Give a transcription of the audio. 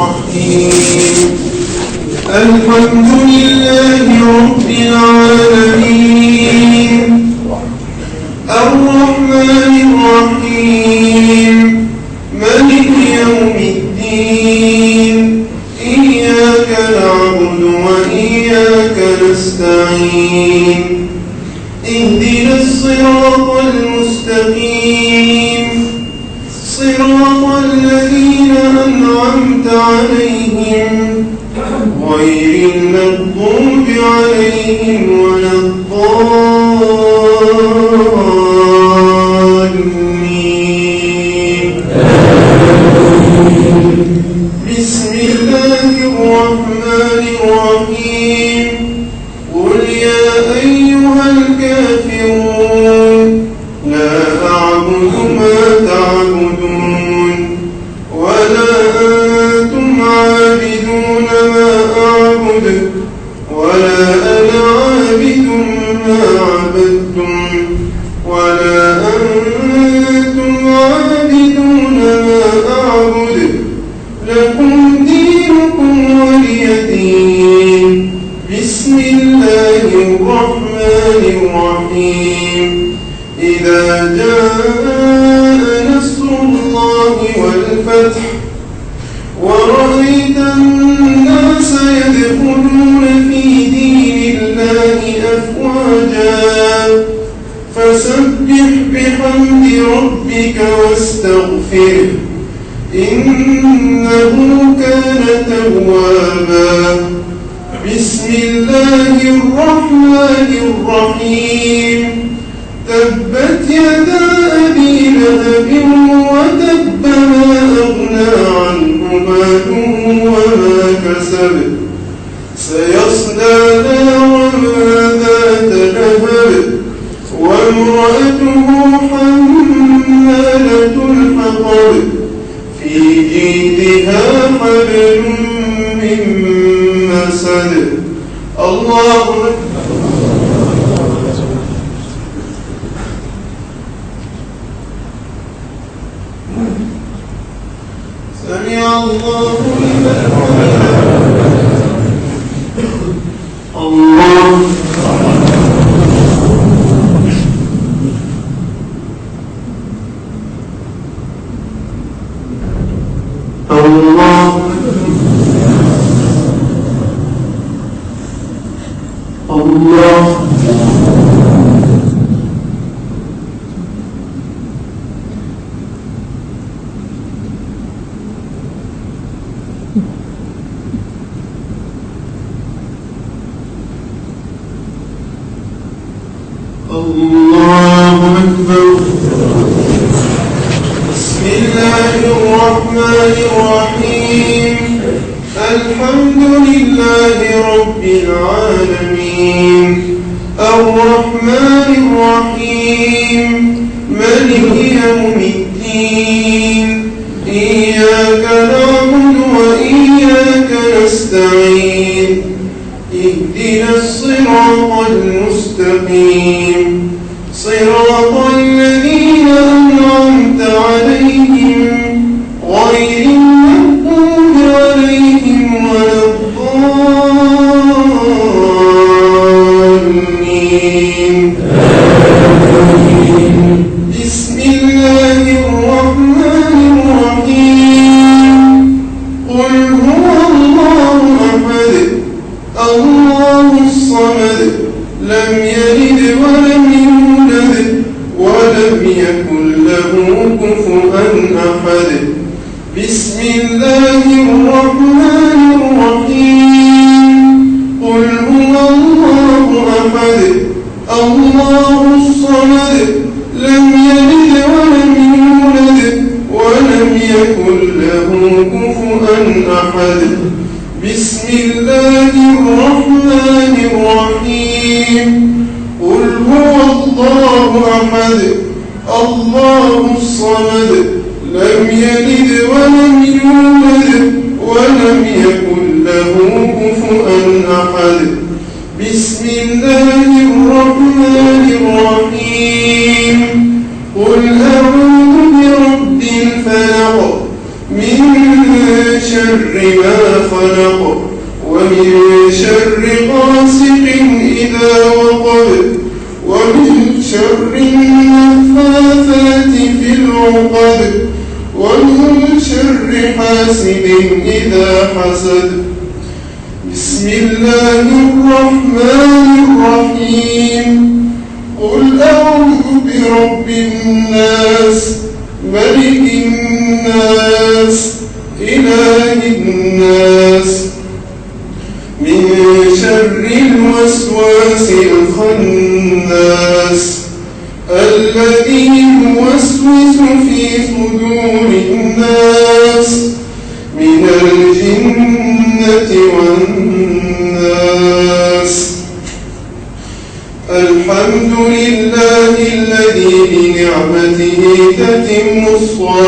الرحيم الحمد لله رب العالمين الرحمن الرحيم مالك يوم الدين إياك نعبد وإياك نستعين اهدنا الصراط المستقيم صراط الذين أنعمت عليهم غير المغضوب عليهم ولا الضالين بسم الله الرحمن الرحيم قل يا أيها الكافرون لا أعبد ما تعبدون ولا أنتم عابدون ما أعبد ولا أنا عابد ما عبدتم ولا أنتم عابدون ما أعبد لكم دينكم ولي دين بسم الله الرحمن الرحيم إذا جاء نصر الله والفتح ورأيت الناس يدخلون في دين الله أفواجا فسبح بحمد ربك واستغفره إنه كان توابا بسم الله الرحمن الرحيم تبت يدا أبي لهب وتب ما أغنى عنه ماله وما كسب سيصلى نارا ذات لهب وامرأته حمالة الحطب في جيدها حبل من مسد الله أكبر سمع الله لمن حمده الله الله الله أكبر بسم الله الرحمن الرحيم الحمد لله رب العالمين الرحمن الرحيم مالك يوم الدين إياك نعبد وإياك نستعين اهدنا الصراط المستقيم صراط الذين أنعمت عليهم غير المغضوب عليهم ولا الضالين بسم الله الرحمن الرحيم قل هو الله أحد الله الصمد لم يلد ولم يولد ولم يكن له كفوا أحد بسم الله الرحمن الرحيم قل هو الله أحد الله الصمد لم يلد ولم يولد ولم يكن له كفوا أحد بسم الله الرحمن الرحيم قل هو الله أحد الله الصمد لم يلد ولم يولد ولم يكن له كفوا أحد بسم الله الرحمن الرحيم قل أعوذ برب الفلق من شر ما خلق ومن شر غاسق إذا وقب ومن شر النفاثات في العقد ومن شر حاسد إذا حسد. بسم الله الرحمن الرحيم. قل أعوذ برب الناس ملك الناس إله الناس من شر الوسواس الخناس الذي يوسوس في صدور الناس من الجنة والناس. الحمد لله الذي بنعمته تتم الصالحات